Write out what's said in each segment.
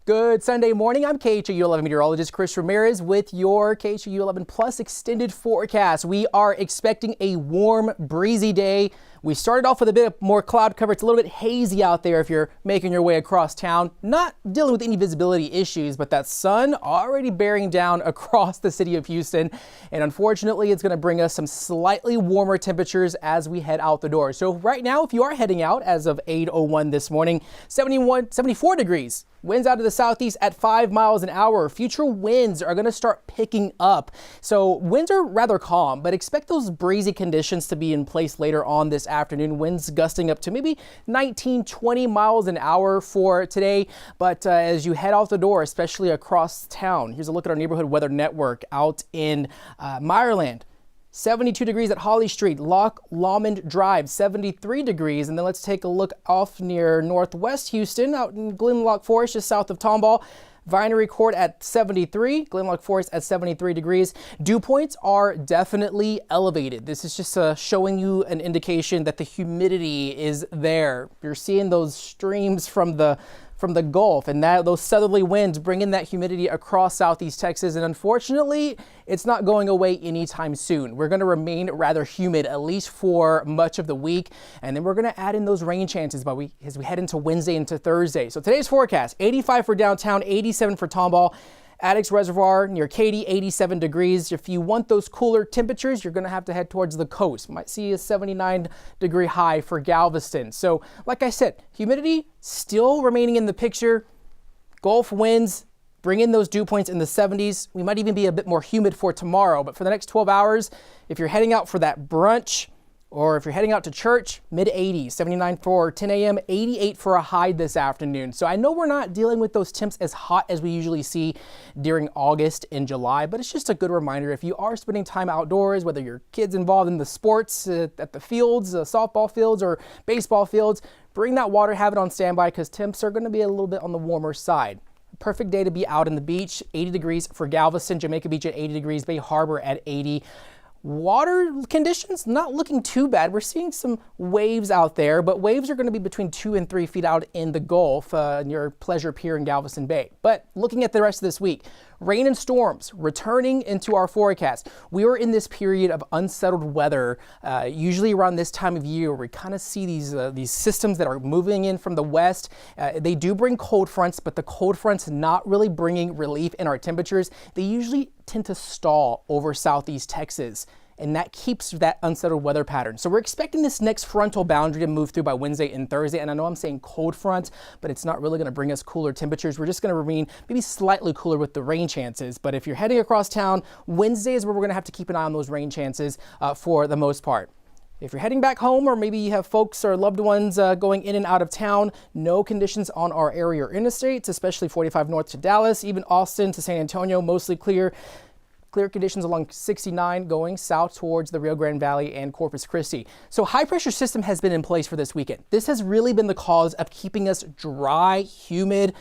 Good Sunday morning. I'm KHOU 11 meteorologist Chris Ramirez with your KHOU 11 Plus extended forecast. We are expecting a warm, breezy day. We started off with a bit more cloud cover. It's a little bit hazy out there if you're making your way across town. Not dealing with any visibility issues, but that sun already bearing down across the city of Houston. And unfortunately, it's going to bring us some slightly warmer temperatures as we head out the door. So right now, if you are heading out as of 8:01 this morning, 74 degrees. Winds out of the southeast at 5 miles an hour. Future winds are going to start picking up. So winds are rather calm, but expect those breezy conditions to be in place later on this afternoon. Winds gusting up to maybe 19, 20 miles an hour for today. But as you head out the door, especially across town, here's a look at our neighborhood weather network out in Meyerland. 72 degrees at Holly Street, Loch Lomond Drive, 73 degrees. And then let's take a look off near Northwest Houston, out in Glenlock Forest, just south of Tomball. Vinery Court at 73, Glenlock Forest at 73 degrees. Dew points are definitely elevated. This is just showing you an indication that the humidity is there. You're seeing those streams from the Gulf, and those southerly winds bring in that humidity across southeast Texas, and unfortunately it's not going away anytime soon. We're going to remain rather humid at least for much of the week, and then we're going to add in those rain chances as we head into Wednesday into Thursday. So today's forecast: 85 for downtown, 87 for Tomball. Addicts Reservoir near Katy, 87 degrees. If you want those cooler temperatures, you're going to have to head towards the coast. Might see a 79-degree high for Galveston. So, like I said, humidity still remaining in the picture. Gulf winds bring in those dew points in the 70s. We might even be a bit more humid for tomorrow. But for the next 12 hours, if you're heading out for that brunch, or if you're heading out to church, mid-80s, 79 for 10 a.m., 88 for a high this afternoon. So I know we're not dealing with those temps as hot as we usually see during August and July, but it's just a good reminder if you are spending time outdoors, whether your kid's involved in the sports at the fields, softball fields or baseball fields, bring that water, have it on standby because temps are going to be a little bit on the warmer side. Perfect day to be out in the beach, 80 degrees for Galveston, Jamaica Beach at 80 degrees, Bay Harbor at 80. Water conditions not looking too bad. We're seeing some waves out there, but waves are going to be between 2 and 3 feet out in the Gulf near Pleasure Pier in Galveston Bay. But looking at the rest of this week, rain and storms returning into our forecast. We are in this period of unsettled weather, usually around this time of year. We kind of see these systems that are moving in from the west. They do bring cold fronts, but the cold fronts not really bringing relief in our temperatures. They usually tend to stall over southeast Texas, and that keeps that unsettled weather pattern. So we're expecting this next frontal boundary to move through by Wednesday and Thursday. And I know I'm saying cold front, but it's not really going to bring us cooler temperatures. We're just going to remain maybe slightly cooler with the rain chances. But if you're heading across town, Wednesday is where we're going to have to keep an eye on those rain chances for the most part. If you're heading back home, or maybe you have folks or loved ones going in and out of town, no conditions on our area or interstates, especially 45 north to Dallas, even Austin to San Antonio, mostly clear. Clear conditions along 69 going south towards the Rio Grande Valley and Corpus Christi. So high pressure system has been in place for this weekend. This has really been the cause of keeping us dry, humid,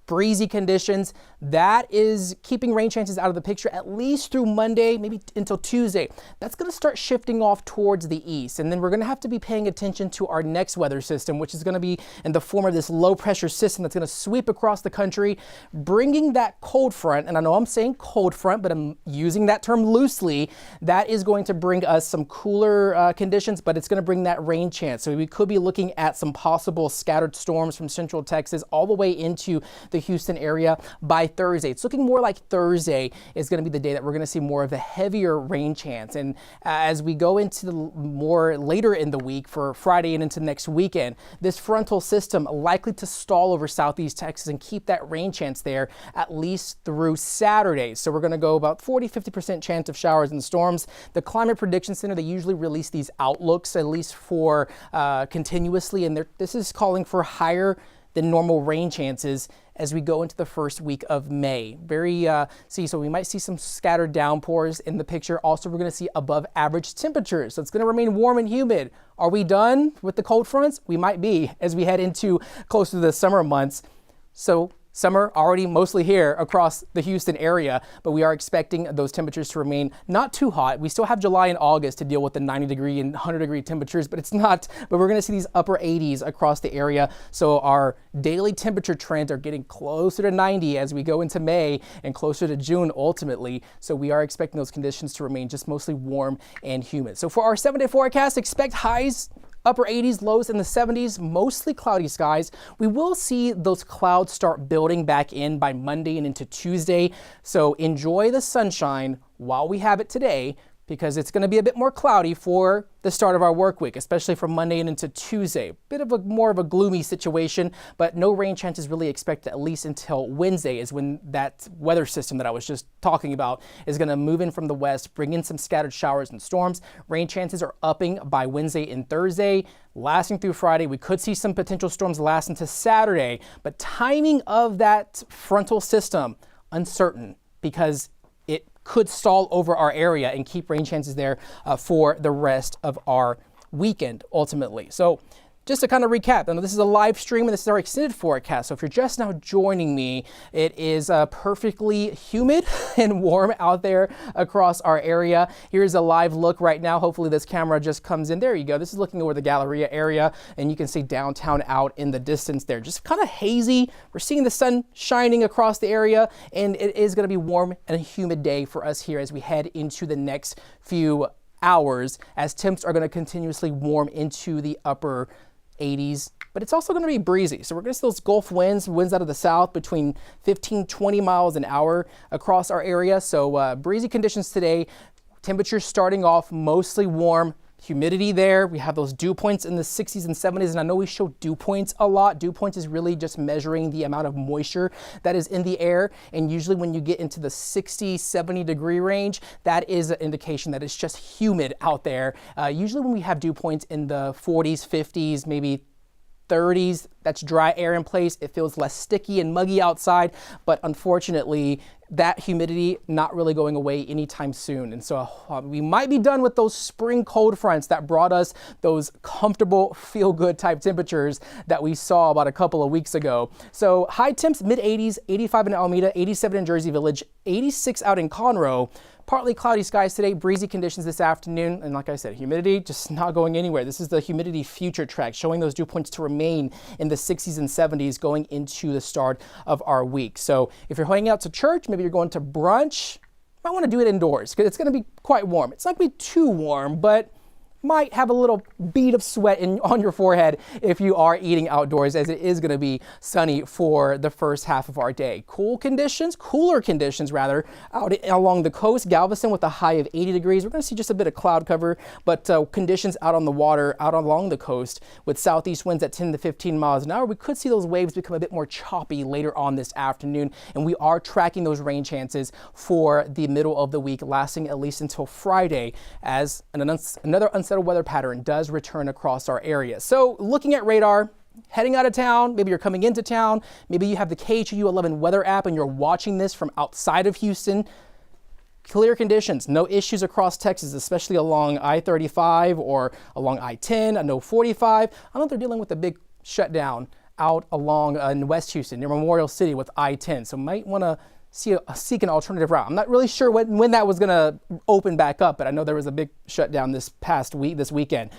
breezy conditions. That is keeping rain chances out of the picture at least through Monday, maybe until Tuesday. That's going to start shifting off towards the east, and then we're going to have to be paying attention to our next weather system, which is going to be in the form of this low pressure system that's going to sweep across the country, bringing that cold front. And I know I'm saying cold front, but I'm using that term loosely. That is going to bring us some cooler conditions, but it's going to bring that rain chance. So we could be looking at some possible scattered storms from central Texas all the way into the Houston area by Thursday. It's looking more like Thursday is going to be the day that we're going to see more of the heavier rain chance. And as we go into the more later in the week for Friday and into next weekend, this frontal system likely to stall over southeast Texas and keep that rain chance there at least through Saturday. So we're going to go about 40-50% chance of showers and storms. The Climate Prediction Center, they usually release these outlooks at least for continuously, and this is calling for higher than normal rain chances as we go into the first week of May. So we might see some scattered downpours in the picture. Also, we're going to see above average temperatures. So it's going to remain warm and humid. Are we done with the cold fronts? We might be as we head into closer to the summer months. So Summer already mostly here across the Houston area, but we are expecting those temperatures to remain not too hot. We still have July and August to deal with the 90-degree and 100-degree temperatures, but we're going to see these upper 80s across the area. So our daily temperature trends are getting closer to 90 as we go into May and closer to June ultimately. So we are expecting those conditions to remain just mostly warm and humid. So for our 7-day forecast, expect highs upper 80s, lows in the 70s, mostly cloudy skies. We will see those clouds start building back in by Monday and into Tuesday. So enjoy the sunshine while we have it today, because it's going to be a bit more cloudy for the start of our work week, especially from Monday and into Tuesday. Bit of more of a gloomy situation, but no rain chances really expected at least until Wednesday is when that weather system that I was just talking about is going to move in from the west, bring in some scattered showers and storms. Rain chances are upping by Wednesday and Thursday, lasting through Friday. We could see some potential storms last into Saturday, but timing of that frontal system, uncertain, because it could stall over our area and keep rain chances there for the rest of our weekend ultimately. So just to kind of recap, I know this is a live stream and this is our extended forecast. So if you're just now joining me, it is perfectly humid and warm out there across our area. Here's a live look right now. Hopefully this camera just comes in. There you go. This is looking over the Galleria area and you can see downtown out in the distance there. Just kind of hazy. We're seeing the sun shining across the area and it is going to be warm and a humid day for us here as we head into the next few hours as temps are going to continuously warm into the upper 80s, but it's also going to be breezy. So we're going to see those Gulf winds out of the south between 15-20 miles an hour across our area. So breezy conditions today, temperatures starting off mostly warm, humidity there. We have those dew points in the 60s and 70s, and I know we show dew points a lot. Dew points is really just measuring the amount of moisture that is in the air, and usually when you get into the 60-70 degree range, that is an indication that it's just humid out there. Usually when we have dew points in the 40s, 50s, maybe 30s, that's dry air in place. It feels less sticky and muggy outside, but unfortunately, that humidity not really going away anytime soon. And so we might be done with those spring cold fronts that brought us those comfortable, feel-good type temperatures that we saw about a couple of weeks ago. So high temps, mid-80s, 85 in Alameda, 87 in Jersey Village, 86 out in Conroe. Partly cloudy skies today, breezy conditions this afternoon, and like I said, humidity just not going anywhere. This is the humidity future track showing those dew points to remain in the 60s and 70s going into the start of our week. So if you're heading out to church, maybe you're going to brunch, you might want to do it indoors because it's going to be quite warm. It's not going to be too warm, but might have a little bead of sweat on your forehead if you are eating outdoors, as it is going to be sunny for the first half of our day. Cooler conditions rather, out along the coast. Galveston with a high of 80 degrees. We're going to see just a bit of cloud cover, but conditions out on the water, out along the coast with southeast winds at 10 to 15 miles an hour. We could see those waves become a bit more choppy later on this afternoon, and we are tracking those rain chances for the middle of the week, lasting at least until Friday, as another unsettled weather pattern does return across our area. So looking at radar, heading out of town, maybe you're coming into town, maybe you have the KHU 11 weather app and you're watching this from outside of Houston. Clear conditions, no issues across Texas, especially along I-35 or along I-10. I know 45. I know they're dealing with a big shutdown out along in West Houston near Memorial City with I-10. So might want to seek an alternative route. I'm not really sure when that was going to open back up, but I know there was a big shutdown this weekend.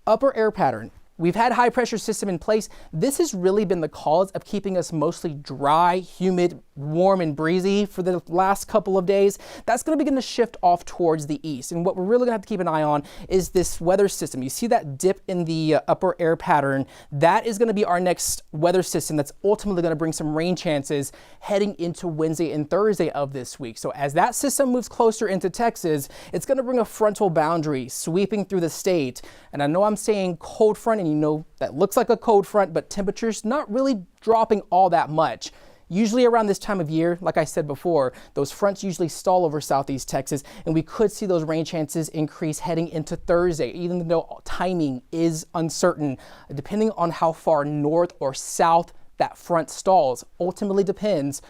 Upper air pattern. We've had high pressure system in place. This has really been the cause of keeping us mostly dry, humid, warm and breezy for the last couple of days. That's going to begin to shift off towards the east. And what we're really going to have to keep an eye on is this weather system. You see that dip in the upper air pattern. That is going to be our next weather system that's ultimately going to bring some rain chances heading into Wednesday and Thursday of this week. So as that system moves closer into Texas, it's going to bring a frontal boundary sweeping through the state. And I know I'm saying cold front, and you know that looks like a cold front, but temperatures not really dropping all that much. Usually around this time of year, like I said before, those fronts usually stall over southeast Texas, and we could see those rain chances increase heading into Thursday, even though timing is uncertain, depending on how far north or south that front stalls. Ultimately depends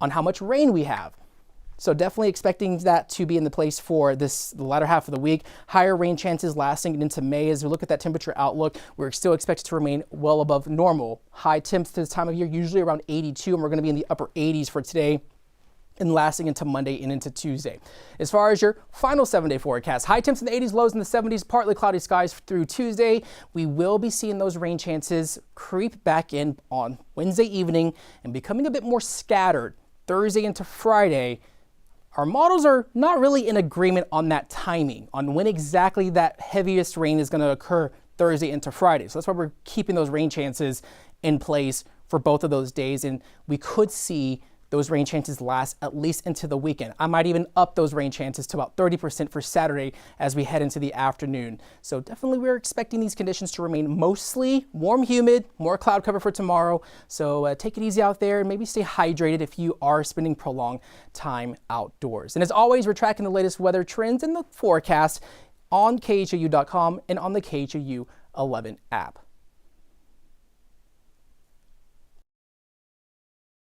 on how much rain we have. So definitely expecting that to be in the place for the latter half of the week. Higher rain chances lasting into May. As we look at that temperature outlook, we're still expected to remain well above normal. High temps this time of year, usually around 82, and we're going to be in the upper 80s for today and lasting into Monday and into Tuesday. As far as your final 7-day forecast, high temps in the 80s, lows in the 70s, partly cloudy skies through Tuesday. We will be seeing those rain chances creep back in on Wednesday evening and becoming a bit more scattered Thursday into Friday. Our models are not really in agreement on that timing, on when exactly that heaviest rain is going to occur Thursday into Friday. So that's why we're keeping those rain chances in place for both of those days, and we could see those rain chances last at least into the weekend. I might even up those rain chances to about 30% for Saturday as we head into the afternoon. So definitely we're expecting these conditions to remain mostly warm, humid, more cloud cover for tomorrow. So take it easy out there and maybe stay hydrated if you are spending prolonged time outdoors. And as always, we're tracking the latest weather trends and the forecast on KHOU.com and on the KHOU 11 app.